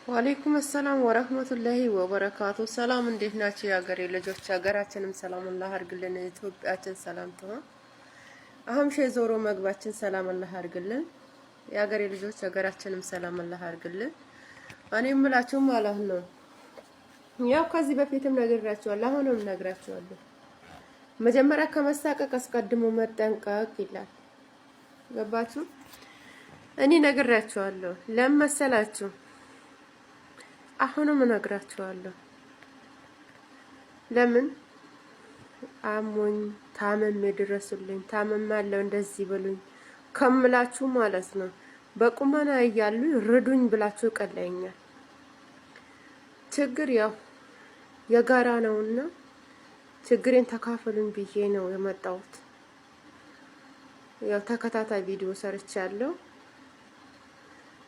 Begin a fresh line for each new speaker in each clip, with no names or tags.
ወአለይኩም ሰላም ወራህመቱላሂ ወበረካቱ። ሰላም እንዴት ናችሁ የሀገሬ ልጆች? ሀገራችንም ሰላም አላህ አድርግልን። ኢትዮጵያችን ሰላም ትሆን። አህምሼ ዞሮ መግባችን ሰላም አላህ አድርግልን። የሀገሬ ልጆች ሀገራችንም ሰላም አላህ አድርግልን። እኔ የምላችሁ ማለት ነው ያው ከዚህ በፊትም ነግራችኋለሁ፣ አሁንም ነግራችኋለሁ። መጀመሪያ ከመሳቀቅ አስቀድሞ መጠንቀቅ ይላል። ገባችሁ? እኔ ነግራችኋለሁ። ለምን መሰላችሁ? አሁንም እነግራችኋለሁ። ለምን አሞኝ ታመም ድረሱልኝ፣ ታመማለሁ እንደዚህ ብሉኝ ከምላችሁ ማለት ነው። በቁመና እያሉ ርዱኝ ብላችሁ ቀለኛል። ችግር ያው የጋራ ነውና ችግሬን ተካፈሉኝ ብዬ ነው የመጣሁት። ያው ተከታታይ ቪዲዮ ሰርቻለሁ።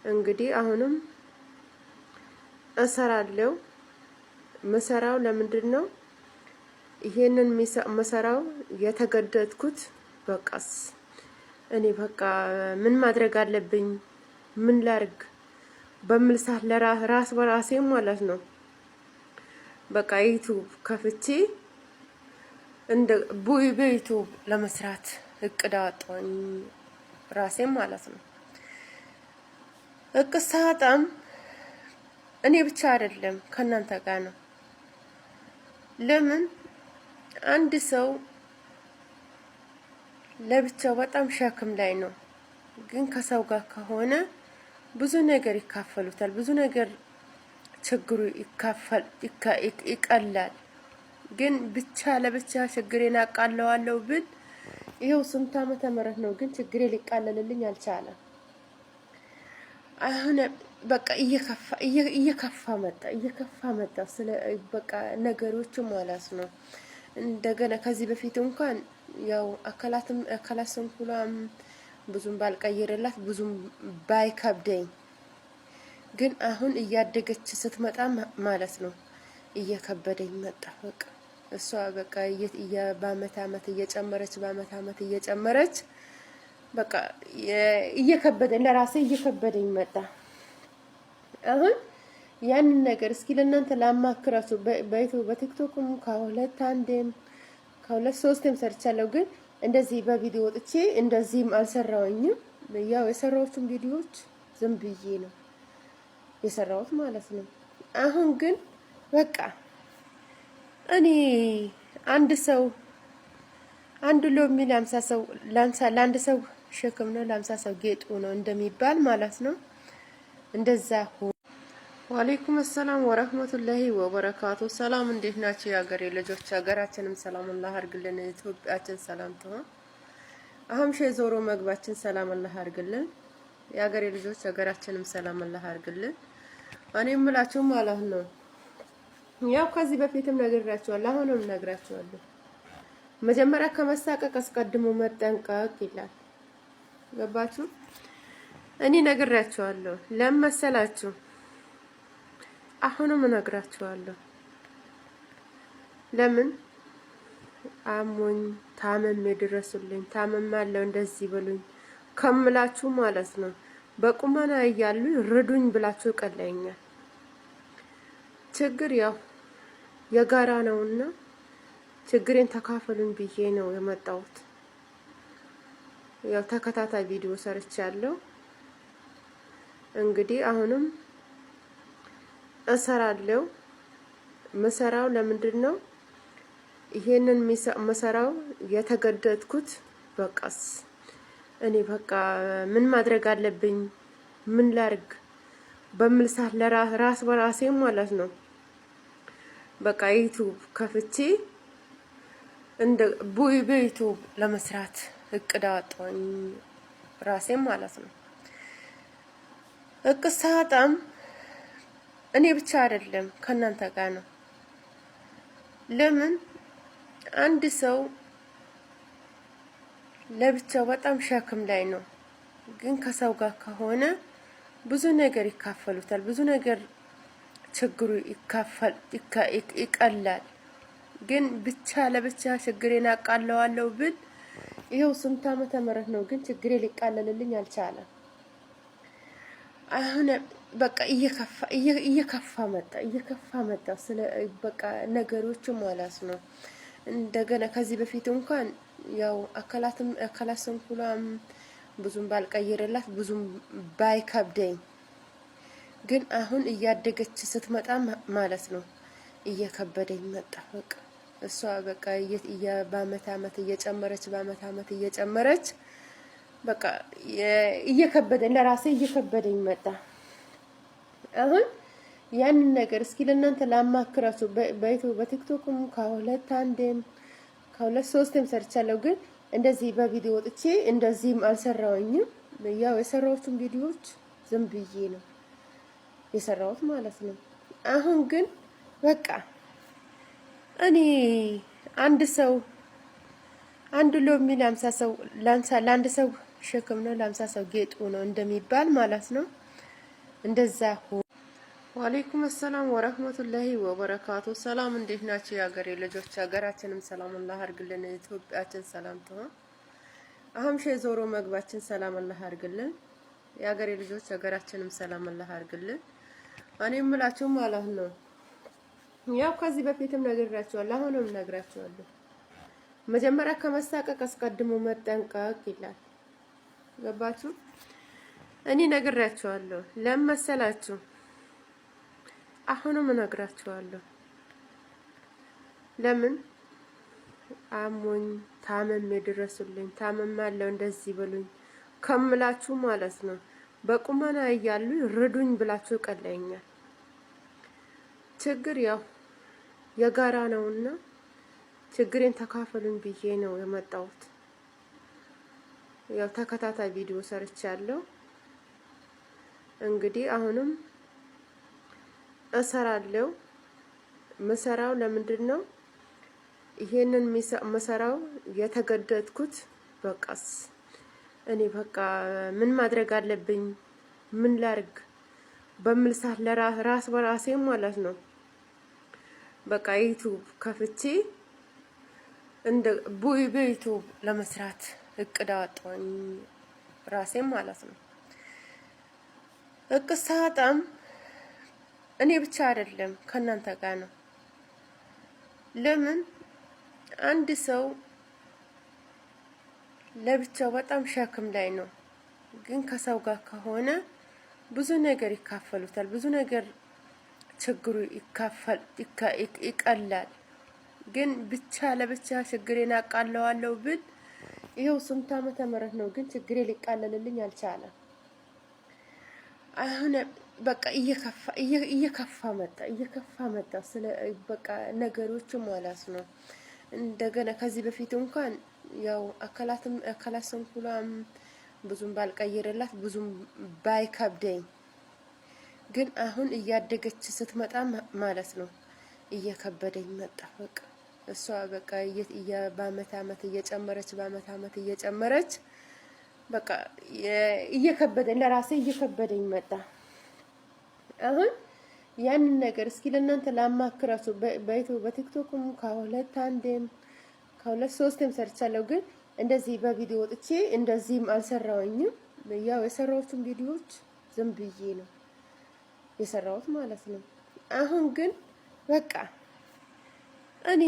እንግዲህ አሁንም እሰራለሁ። መሰራው ለምንድን ነው ይሄንን መሰራው የተገደድኩት? በቃስ እኔ በቃ ምን ማድረግ አለብኝ፣ ምን ላርግ በሚል ሰዓት ለራስ በራሴ ማለት ነው በቃ ዩቲዩብ ከፍቼ እንደ በዩቲዩብ ለመስራት እቅድ አወጣሁኝ ራሴ ማለት ነው። እቅድ ሳወጣም እኔ ብቻ አይደለም ከናንተ ጋር ነው። ለምን አንድ ሰው ለብቻው በጣም ሸክም ላይ ነው፣ ግን ከሰው ጋር ከሆነ ብዙ ነገር ይካፈሉታል፣ ብዙ ነገር ችግሩ ይቀላል። ግን ብቻ ለብቻ ችግሬን አቃለዋለሁ ብል ይሄው ስንት ዓመተ ምህረት ነው፣ ግን ችግሬ ሊቃለልልኝ አልቻለም። አሁን በቃ እየከፋ መጣ ስለ በቃ ነገሮች ማለት ነው። እንደገና ከዚህ በፊት እንኳን ያው አካላት ስንኩላም ብዙም ባልቀይርላት ብዙም ባይከብደኝ፣ ግን አሁን እያደገች ስትመጣ ማለት ነው እየከበደኝ መጣ። በቃ እሷ በቃ በአመት አመት እየጨመረች በቃ እየከበደኝ ለራሴ እየከበደኝ መጣ። አሁን ያንን ነገር እስኪ ለእናንተ ላማክራችሁ። በቲክቶክም ከሁለት ሶስቴም ሰርቻለሁ፣ ግን እንደዚህ በቪዲዮ ወጥቼ እንደዚህም አልሰራውኝም። ያው የሰራሁትን ቪዲዮዎች ዝም ብዬ ነው የሰራሁት ማለት ነው። አሁን ግን በቃ እኔ አንድ ሎሚ ለአንድ ሰው ሸክም ነው፣ ለ50 ሰው ጌጡ ነው እንደሚባል ማለት ነው። እንደዛ ወአለይኩም ሰላም ወራህመቱላሂ ወበረካቱ። ሰላም እንዴት ናችሁ የሀገሬ ልጆች? ሀገራችንም ሰላም አላህ አድርግልን። ኢትዮጵያችን ሰላም ትሆን። አህምሼ ዞሮ መግባችን ሰላም አላህ አድርግልን። የሀገሬ ልጆች ሀገራችንም ሰላም አላህ አድርግልን። እኔ የምላችሁ ማለት ነው ያው ከዚህ በፊትም ነግራችኋለሁ፣ አሁንም ነግራችኋለሁ። መጀመሪያ ከመሳቀቅ አስቀድሞ መጠንቀቅ ይላል። ገባችሁ? እኔ ነግራችኋለሁ። ለምን መሰላችሁ? አሁንም እነግራችኋለሁ። ለምን አሞኝ ታመም ድረሱልኝ፣ ታመማለሁ እንደዚህ ብሉኝ ከምላችሁ ማለት ነው። በቁመና እያሉ ርዱኝ ብላችሁ ቀለኛል። ችግር ያው የጋራ ነውና ችግሬን ተካፈሉኝ ብዬ ነው የመጣሁት። ያው ተከታታይ ቪዲዮ ሰርቻለሁ። እንግዲህ አሁንም እሰራለሁ። መሰራው ለምንድን ነው ይሄንን መሰራው የተገደድኩት? በቃስ እኔ በቃ ምን ማድረግ አለብኝ፣ ምን ላርግ በሚል ሰዓት ለራስ በራሴ ማለት ነው በቃ ዩቲዩብ ከፍቼ እንደ በዩቲዩብ ለመስራት እቅድ አወጣሁኝ ራሴ ማለት ነው። እቅድ ሳወጣም እኔ ብቻ አይደለም ከናንተ ጋር ነው። ለምን አንድ ሰው ለብቻው በጣም ሸክም ላይ ነው፣ ግን ከሰው ጋር ከሆነ ብዙ ነገር ይካፈሉታል፣ ብዙ ነገር ችግሩ ይቀላል። ግን ብቻ ለብቻ ችግሬን አቃለዋለሁ ብል ይሄው ስንት ዓመተ ምህረት ነው፣ ግን ችግሬ ሊቃለልልኝ አልቻለም። አሁን በቃ እየከፋ መጣ ስለ በቃ ነገሮቹ ማለት ነው። እንደገና ከዚህ በፊት እንኳን ያው አካላት ስንኩላም ብዙም ባልቀይርላት ብዙም ባይከብደኝ፣ ግን አሁን እያደገች ስትመጣ ማለት ነው እየከበደኝ መጣ። በቃ እሷ በቃ በአመት አመት እየጨመረች በቃ እየከበደኝ ለራሴ እየከበደኝ መጣ። አሁን ያንን ነገር እስኪ ለእናንተ ላማክራችሁ። በቲክቶክም ከሁለት ሶስቴም ሰርቻለሁ፣ ግን እንደዚህ በቪዲዮ ወጥቼ እንደዚህም አልሰራውኝም። ያው የሰራሁትን ቪዲዮዎች ዝም ብዬ ነው የሰራሁት ማለት ነው። አሁን ግን በቃ እኔ አንድ ሎሚ ለአንድ ሰው ሸክም ነው፣ ለአምሳ ሰው ጌጡ ነው እንደሚባል ማለት ነው። እንደዛ ወአለይኩም ሰላም ወራህመቱላሂ ወበረካቱ። ሰላም እንዴት ናችሁ የሀገሬ ልጆች? ሀገራችንም ሰላም አላህ አድርግልን፣ ኢትዮጵያችን ሰላም ትሆን። አሁን ዞሮ መግባችን ሰላም አላህ አድርግልን። የሀገሬ ልጆች ሀገራችንም ሰላም አላህ አድርግልን። እኔ የምላችሁ ማለት ነው ያው ከዚህ በፊትም ነግራችኋለሁ፣ አሁንም ነግራችኋለሁ። መጀመሪያ ከመሳቀቅ አስቀድሞ መጠንቀቅ ይላል። ገባችሁ? እኔ ነግራችኋለሁ። ለምን መሰላችሁ? አሁንም እነግራችኋለሁ። ለምን አሞኝ ታመም ድረሱልኝ፣ ታመማለሁ እንደዚህ በሉኝ ከምላችሁ ማለት ነው በቁመና እያሉ ርዱኝ ብላችሁ ቀለኛል። ችግር ያው የጋራ ነውና ችግሬን ተካፈሉኝ ብዬ ነው የመጣሁት። ያው ተከታታይ ቪዲዮ ሰርቻለሁ። እንግዲህ አሁንም እሰራለሁ። መሰራው ለምንድን ነው ይሄንን መሰራው የተገደድኩት? በቃስ እኔ በቃ ምን ማድረግ አለብኝ፣ ምን ላርግ በሚል ሰዓት ለራስ በራሴ ማለት ነው በቃ ዩቲዩብ ከፍቼ እንደ በዩቲዩብ ለመስራት እቅድ አወጣሁኝ ራሴም ማለት ነው። እቅድ ሳወጣም እኔ ብቻ አይደለም ከእናንተ ጋር ነው። ለምን አንድ ሰው ለብቻው በጣም ሸክም ላይ ነው፣ ግን ከሰው ጋር ከሆነ ብዙ ነገር ይካፈሉታል፣ ብዙ ነገር ችግሩ ይቀላል። ግን ብቻ ለብቻ ችግሬን አቃለዋለሁ ብል ይሄው ስንት ዓመተ ምህረት ነው፣ ግን ችግሬ ሊቃለልልኝ አልቻለም። አሁን በቃ እየከፋ መጣ ስለ በቃ ነገሮቹ ማለት ነው። እንደገና ከዚህ በፊት እንኳን ያው አካላት ስንኩላም ብዙም ባልቀይርላት ብዙም ባይከብደኝ፣ ግን አሁን እያደገች ስትመጣ ማለት ነው እየከበደኝ መጣ። በቃ እሷ በቃ በአመት አመት እየጨመረች በቃ እየከበደኝ ለራሴ እየከበደኝ መጣ። አሁን ያንን ነገር እስኪ ለእናንተ ላማክራችሁ። በቲክቶክም ከሁለት ሶስቴም ሰርቻለሁ፣ ግን እንደዚህ በቪዲዮ ወጥቼ እንደዚህም አልሰራውኝም። ያው የሰራሁትን ቪዲዮዎች ዝም ብዬ ነው የሰራሁት ማለት ነው። አሁን ግን በቃ እኔ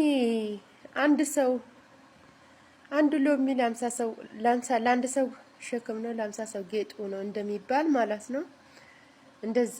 አንድ ሎሚ ለአንድ ሰው ሸክም ነው፣ ለአምሳ ሰው ጌጡ ነው እንደሚባል ማለት ነው። እንደዛ